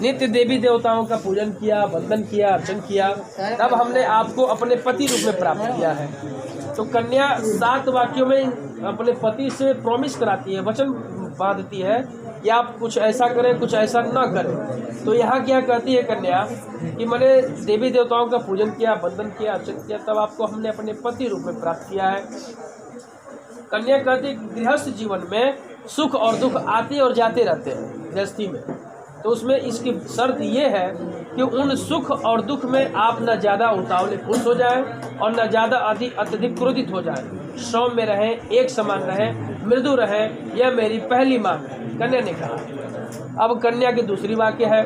नित्य देवी देवताओं का पूजन किया, वंदन किया, अर्चन किया, तब हमने आपको अपने पति रूप में प्राप्त किया है। तो कन्या 7 वाक्यों में अपने पति से प्रॉमिस कराती है, वचन बांधती है कि आप कुछ ऐसा करें, कुछ ऐसा ना करें। तो यहाँ क्या कहती है कन्या कि मैंने देवी देवताओं का पूजन किया, वंदन किया, अर्चन किया, तब आपको हमने अपने पति रूप में प्राप्त किया है। कन्या कहती है गृहस्थ जीवन में सुख और दुख आते और जाते रहते हैं गृहस्थी में, तो उसमें इसकी शर्त ये है कि उन सुख और दुख में आप न ज़्यादा उतावले खुश हो जाएं और न ज़्यादा अत्यधिक क्रोधित हो जाएं। सौम्य में रहें, एक समान रहें, मृदु रहें। यह मेरी पहली मांग है, कन्या ने कहा। अब कन्या की दूसरी वाक्य है,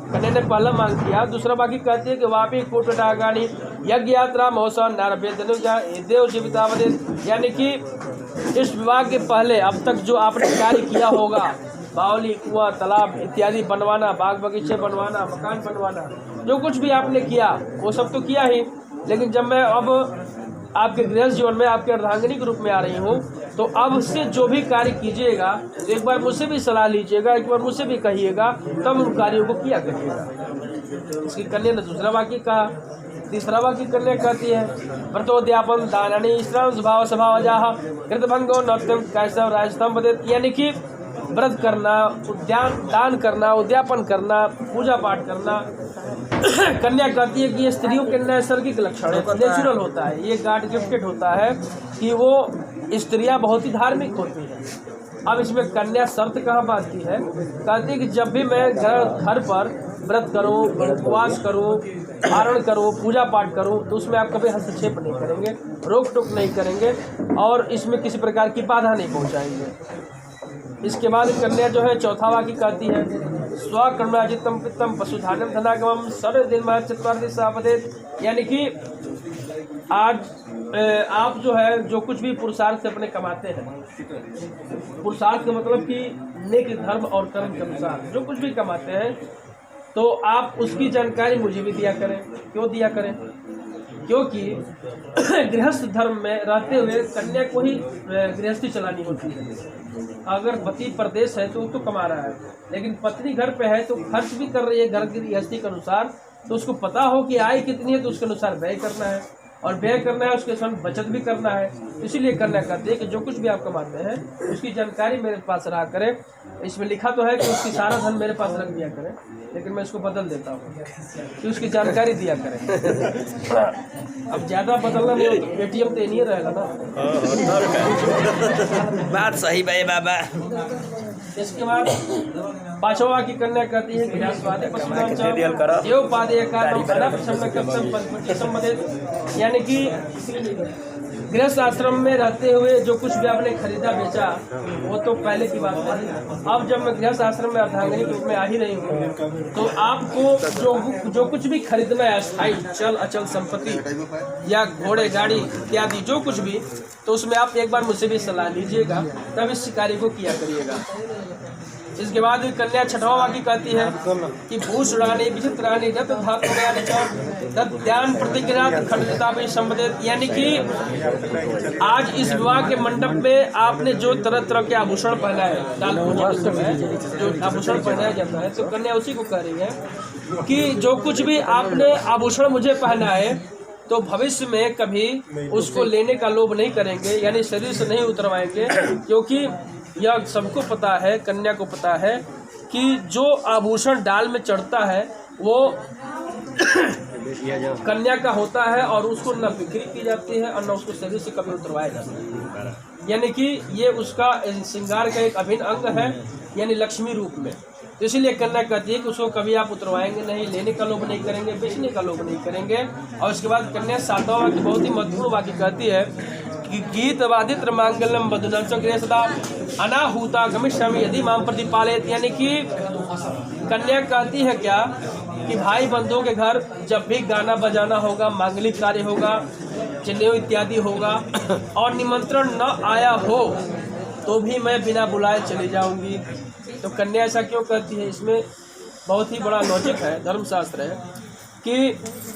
कन्या ने पहला मांग किया, दूसरा वाक्य कहती है कि वापी कूटडागानी यज्ञ यात्रा मौसा नारभेदनुजा देव जीवितावधित, यानी कि इस विवाह के पहले अब तक जो आपने कार्य किया होगा, बावली, कुआं, तालाब इत्यादि बनवाना, बाग बगीचे बनवाना, मकान बनवाना, जो कुछ भी आपने किया वो सब तो किया ही, लेकिन जब मैं अब आपके गृहस्थ जीवन में आपके अर्धांगिनी के रूप में आ रही हूँ, तो अब से जो भी कार्य कीजिएगा तो एक बार मुझसे भी सलाह लीजिएगा, एक बार मुझसे भी कहिएगा, तब उन कार्यों को किया करिएगा। इसकी कन्या ने दूसरा वाक्य कहा। तीसरा वाक्य कन्या कहती है व्रतोद्यापन दानानि श्रम स्वभाव स्वभावजाह कृतभंगो नृत्यम कैसव राजस्तम बदेत, यानी कि व्रत करना, दान करना, उद्यापन करना, पूजा पाठ करना। कन्या कहती है कि ये स्त्रियों के नैसर्गिक लक्षण है, नेचुरल होता है, ये गॉड गिफ्टेड होता है कि वो स्त्रियां बहुत ही धार्मिक होती हैं। अब इसमें कन्या शर्त कहाँ बांधती है, कहती है कि जब भी मैं घर पर व्रत करूं, उपवास करूं, धारण करूं, पूजा पाठ करूं, तो उसमें आप कभी हस्तक्षेप नहीं करेंगे, रोक टोक नहीं करेंगे और इसमें किसी प्रकार की बाधा नहीं पहुंचाएंगे। इसके बाद कन्या जो है चौथा वाक्य कहती है स्वकर्माजितम पित्तम पशुधानम धनागमम सर्व दिन चतुर्दश सापदेत, यानी कि आज आप जो है जो कुछ भी पुरुषार्थ से अपने कमाते हैं, पुरुषार्थ का मतलब कि नेक धर्म और कर्म के अनुसार जो कुछ भी कमाते हैं, तो आप उसकी जानकारी मुझे भी दिया करें। क्यों दिया करें? क्योंकि गृहस्थ धर्म में रहते हुए कन्या को ही गृहस्थी चलानी होती है। अगर पति प्रदेश है तो वो तो कमा रहा है, लेकिन पत्नी घर पे है तो खर्च भी कर रही है घर की गृहस्थी के अनुसार, तो उसको पता हो कि आय कितनी है तो उसके अनुसार व्यय करना है, और व्यय करना है उसके साथ बचत भी करना है। इसीलिए कन्या कहती है कि जो कुछ भी आप कमाते हैं उसकी जानकारी मेरे पास रहा करें। इसमें लिखा तो है कि उसकी सारा धन मेरे पास रख दिया करें, लेकिन मैं इसको बदल देता हूँ कि उसकी जानकारी दिया करें। अब ज़्यादा बदलना नहीं हो तो ATM तो नहीं रहेगा ना। बात सही भाई बाबा। इसके बाद पांचवा की कन्या कहती है यानी कि गृहस्थ आश्रम में रहते हुए जो कुछ भी आपने खरीदा बेचा वो तो पहले की बात है। अब जब मैं गृहस्थ आश्रम में अर्धांगिनी के रूप में आ ही रही हूँ, तो आपको जो कुछ भी खरीदना है, स्थायी चल अचल संपत्ति या घोड़े गाड़ी इत्यादि जो कुछ भी, तो उसमें आप एक बार मुझसे भी सलाह लीजिएगा, तब इस कार्य को किया करिएगा। इसके बाद कन्या छठवां वाक्य कहती है कि भूषणानि विचित्राणि रत्न धातुर्याणि च ध्यान प्रतिज्ञा खंडिता भी संबंधित, यानी कि आज इस विवाह के मंडप में आपने जो तरह तरह के आभूषण पहना है, जो आभूषण पहनाया जाता है, तो कन्या उसी को कह रही है कि जो कुछ भी आपने आभूषण मुझे पहना है तो भविष्य में कभी उसको लेने का लोभ नहीं करेंगे, यानी शरीर से नहीं उतरवाएंगे, क्योंकि यह सबको पता है, कन्या को पता है कि जो आभूषण डाल में चढ़ता है वो कन्या का होता है और उसको न बिक्री की जाती है और न उसको शरीर से कभी उतरवाया जाता है, यानी कि ये उसका श्रृंगार का एक अभिन्न अंग है, यानी लक्ष्मी रूप में। तो इसीलिए कन्या कहती है कि उसको कभी आप उतरवाएंगे नहीं, लेने का लोभ नहीं करेंगे, बेचने का लोभ नहीं करेंगे। और उसके बाद कन्या सातवां वाक्य बहुत ही महत्वपूर्ण वाक्य कहती है कि गीत वादित्र मांगल्यम बधुनम चक्रे सदा अनाहूता गमिष्यामि यदि माम प्रतिपालित, यानी कि कन्या कहती है क्या कि भाई बंधुओं के घर जब भी गाना बजाना होगा, मांगलिक कार्य होगा, जनेऊ इत्यादि होगा और निमंत्रण न आया हो तो भी मैं बिना बुलाए चली जाऊंगी। तो कन्या ऐसा क्यों कहती है? इसमें बहुत ही बड़ा लॉजिक है, धर्मशास्त्र है कि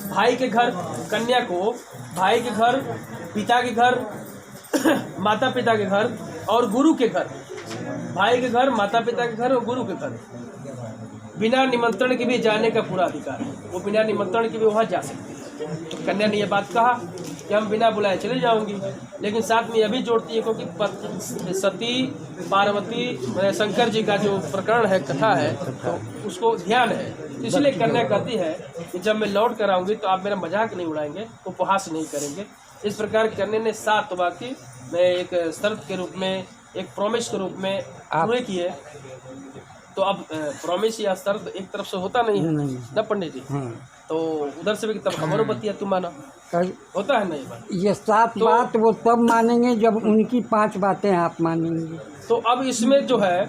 भाई के घर कन्या को, भाई के घर, पिता के घर, माता पिता के घर और गुरु के घर, भाई के घर, माता पिता के घर और गुरु के घर, बिना निमंत्रण के भी जाने का पूरा अधिकार है, वो बिना निमंत्रण के भी वहाँ जा सकती है। तो कन्या ने यह बात कहा कि हम बिना बुलाए चले जाऊंगी, लेकिन साथ में यह भी जोड़ती है क्योंकि सती पार्वती शंकर जी का जो प्रकरण है, कथा है, तो उसको ध्यान है। तो इसलिए कन्या कहती है कि जब मैं लौट कर आऊँगी तो आप मेरा मजाक नहीं उड़ाएंगे, उपहास नहीं करेंगे। इस प्रकार कन्या ने 7 वाक्य में एक शर्त के रूप में, एक प्रॉमिस के रूप में पूरे किए। तो अब प्रॉमिस या शर्त एक तरफ से होता नहीं है ना पंडित जी, तो उधर से भी तब हमारो बतिया तुम माना होता है ना ये बात। ये 7 बात वो तब मानेंगे जब उनकी 5 बातें आप मानेंगे। तो अब इसमें जो है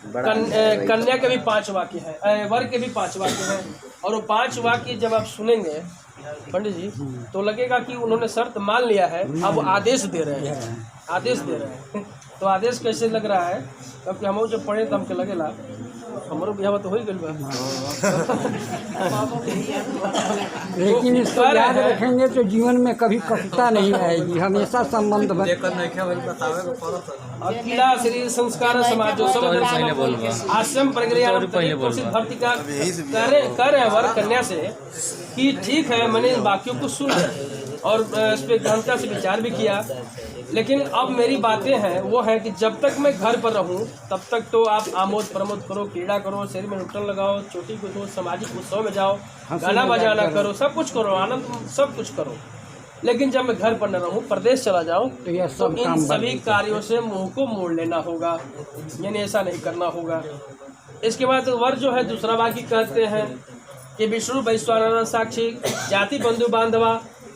कन्या के भी 5 वाक्य है, वर के भी 5 वाक्य हैं, और वो 5 वाक्य जब आप सुनेंगे पंडित जी तो लगेगा कि उन्होंने शर्त मान लिया है, अब वो आदेश दे रहे हैं, आदेश दे रहे हैं। तो आदेश कैसे लग रहा है, क्योंकि हम जब पढ़े तो हमके लगेला हमारो बिहाव तो हो ही गई बा। लेकिन इसको याद रखेंगे तो जीवन में कभी कटुता नहीं आएगी, हमेशा संबंध अखिला शरीर संस्कार समाज आश्रम प्रक्रिया भक्ति का कर है वर कन्या से कि ठीक है, मैंने इन वाक्यों को सुना और इस पर गहनता से विचार भी किया, लेकिन अब मेरी बातें हैं वो है कि जब तक मैं घर पर रहूं तब तक तो आप आमोद प्रमोद करो, क्रीड़ा करो, शरीर में नुट्टन लगाओ, चोटी कूदो, सामाजिक उत्सव में जाओ, गाना बजाना करो, सब कुछ करो, आनंद सब कुछ करो। लेकिन जब मैं घर पर न रहूं, प्रदेश चला जाऊं, तो इन सभी कार्यों से मुंह को मोड़ लेना होगा, यानी ऐसा नहीं करना होगा। इसके बाद वर जो है दूसरा वाक्य कहते हैं कि विष्णु वैश्वानर साक्षी जाति बंधु बांधवा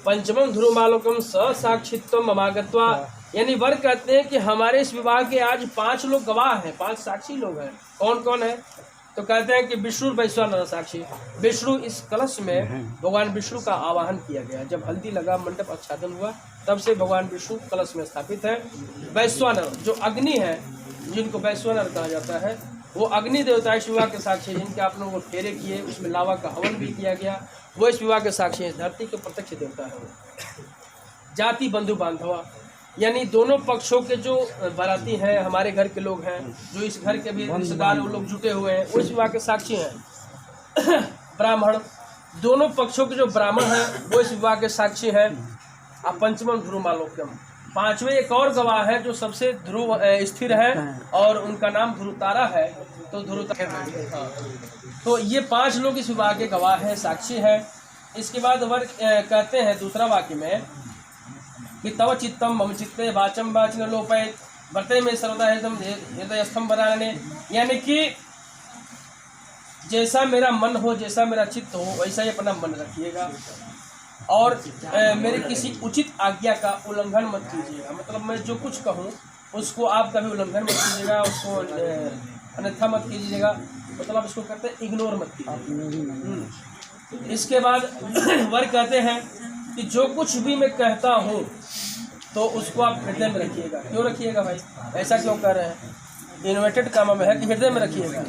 पंचमम ध्रुवमालोकम साक्षित्व ममागत्वा, यानी वर कहते हैं कि हमारे इस विवाह के आज 5 लोग गवाह हैं, 5 साक्षी लोग हैं। कौन कौन है? तो कहते हैं कि विष्णु वैश्वानर साक्षी। विष्णु, इस कलश में भगवान विष्णु का आवाहन किया गया, जब हल्दी लगा, मंडप आच्छादन हुआ, तब से भगवान विष्णु कलश में स्थापित है। वैश्वानर जो अग्नि है, जिनको वैश्वानर कहा जाता है, वो अग्नि देवता इस विवाह के साक्षी, जिनके आप लोगों को फेरे किए, उसमें लावा का हवन भी किया गया, वो इस विवाह के साक्षी हैं। धरती के प्रत्यक्ष देवता है वो। जाति बंधु बांधवा, यानी दोनों पक्षों के जो बाराती हैं, हमारे घर के लोग हैं, जो इस घर के भी रिश्तेदार वो लोग जुटे हुए हैं, वो इस विवाह के साक्षी हैं। ब्राह्मण, दोनों पक्षों के जो ब्राह्मण हैं वो इस विवाह के साक्षी हैं। पंचमम ध्रुवमालोक्यम, 5वें एक और गवाह है जो सबसे ध्रुव स्थिर है और उनका नाम ध्रुवतारा है। तो ध्रुवतारा, तो ये 5 लोग इस विवाह के गवाह हैं, साक्षी हैं। इसके बाद वर कहते हैं दूसरा वाक्य में कि तव चित्तम मम चित्ते वाचम वाचन लोपयत वर्ते में सर्वदा हृदय स्तंभ बनाने, यानी कि जैसा मेरा मन हो, जैसा मेरा चित्त हो, वैसा ही अपना मन रखिएगा और मेरे किसी उचित आज्ञा का उल्लंघन मत कीजिएगा। मतलब मैं जो कुछ कहूँ उसको आप कभी उल्लंघन मत कीजिएगा, उसको अन्यथा मत कीजिएगा, मतलब इसको कहते हैं इग्नोर मत कीजिएगा। इसके बाद वर कहते हैं कि जो कुछ भी मैं कहता हूँ तो उसको आप हृदय में रखिएगा। क्यों रखिएगा भाई, ऐसा क्यों कह रहे हैं? इन्वर्टेड कामा में है कि हृदय में रखिएगा,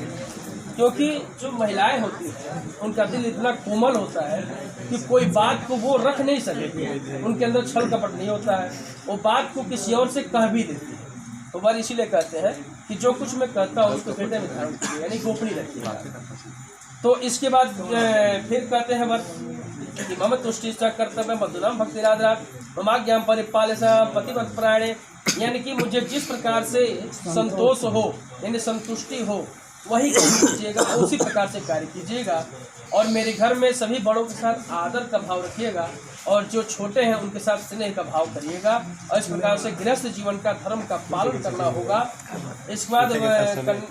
क्योंकि जो महिलाएं होती हैं उनका दिल इतना कोमल होता है कि कोई बात को वो रख नहीं सकेगी, उनके अंदर छल कपट नहीं होता है, वो बात को किसी और से कह भी देती है। तो वर इसीलिए कहते हैं कि जो कुछ मैं कहता हूँ उसको हृदय में धारण कीजिए, यानी गोपनीय रखिएगा। तो इसके बाद फिर कहते हैं वर कि मम तुष्टि कर्तव्य मधुराम भक्तिराधरा ममाज्ञाम परिपालसा पतिवत प्राणे, यानी कि मुझे जिस प्रकार से संतोष हो, यानी संतुष्टि हो, वही कीजिएगा, उसी प्रकार से कार्य कीजिएगा। और मेरे घर में सभी बड़ों के साथ आदर का भाव रखिएगा और जो छोटे हैं उनके साथ स्नेह का भाव करिएगा, और इस प्रकार से गृहस्थ जीवन का धर्म का पालन करना होगा। इसके बाद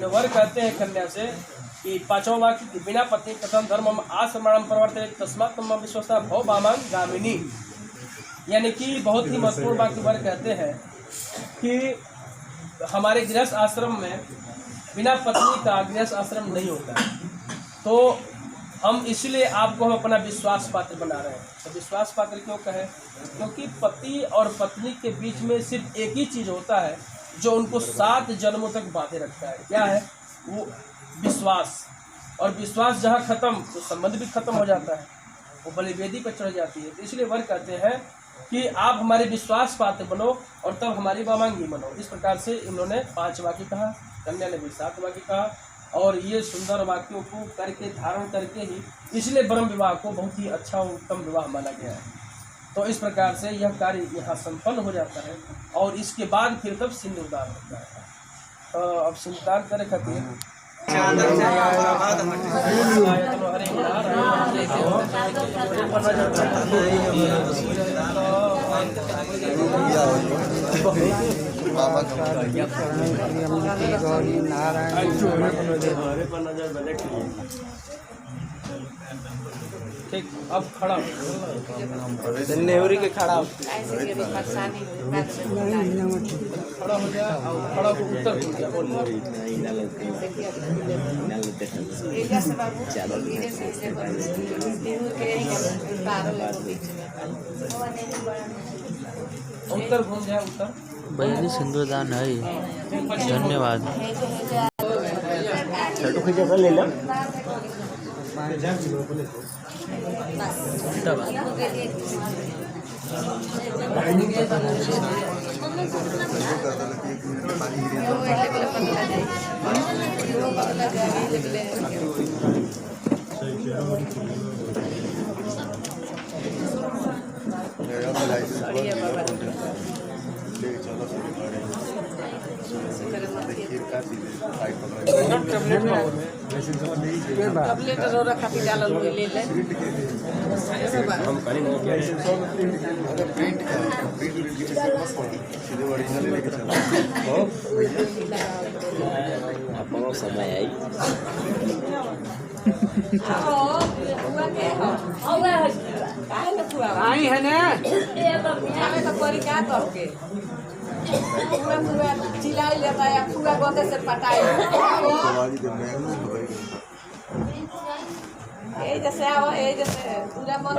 वर कहते हैं कन्या से कि 5वां वाक्य कि बिना पत्नी कथम धर्मम आश्रमणम प्रवर्ते तस्मात् मम विश्वस्ता भव बामां गामिनी, यानी कि बहुत ही महत्वपूर्ण वाक्य वर कहते हैं कि हमारे गृहस्थ आश्रम में बिना पत्नी का गृहस्थ आश्रम नहीं होता है। तो हम इसलिए आपको हम अपना विश्वास पात्र बना रहे हैं। तो विश्वास पात्र क्यों कहें? क्योंकि पति और पत्नी के बीच में सिर्फ एक ही चीज़ होता है जो उनको 7 जन्मों तक बांधे रखता है। क्या है वो? विश्वास। और विश्वास जहाँ खत्म तो संबंध भी खत्म हो जाता है, वो बलिवेदी पर चढ़ जाती है। तो इसलिए वर कहते हैं कि आप हमारे विश्वास पात्र बनो और तब हमारी वामांगी बनो। इस प्रकार से इन्होंने 5 वाक्य कहा, कन्या ने भी 7 वाक्य कहा और ये सुंदर वाक्यों को करके धारण करके ही इसलिए ब्रह्म विवाह को बहुत ही अच्छा और उत्तम विवाह माना गया है। तो इस प्रकार से यह कार्य यहाँ संपन्न हो जाता है और इसके बाद फिर तब सिंदूरदान होता है। तो अब सिंदूरदान करे खातिर ठीक, अब खड़ा नेवरी के खड़ा खड़ा हो जा और खड़ा हो उत्तर हो जा उत्तर घूम जाए उत्तर बहिनी सिंदूरदान है। धन्यवाद। समय आई आई है ना चिल्लाई लेता है पूरा गोते से पटाई जैसे पूरा मन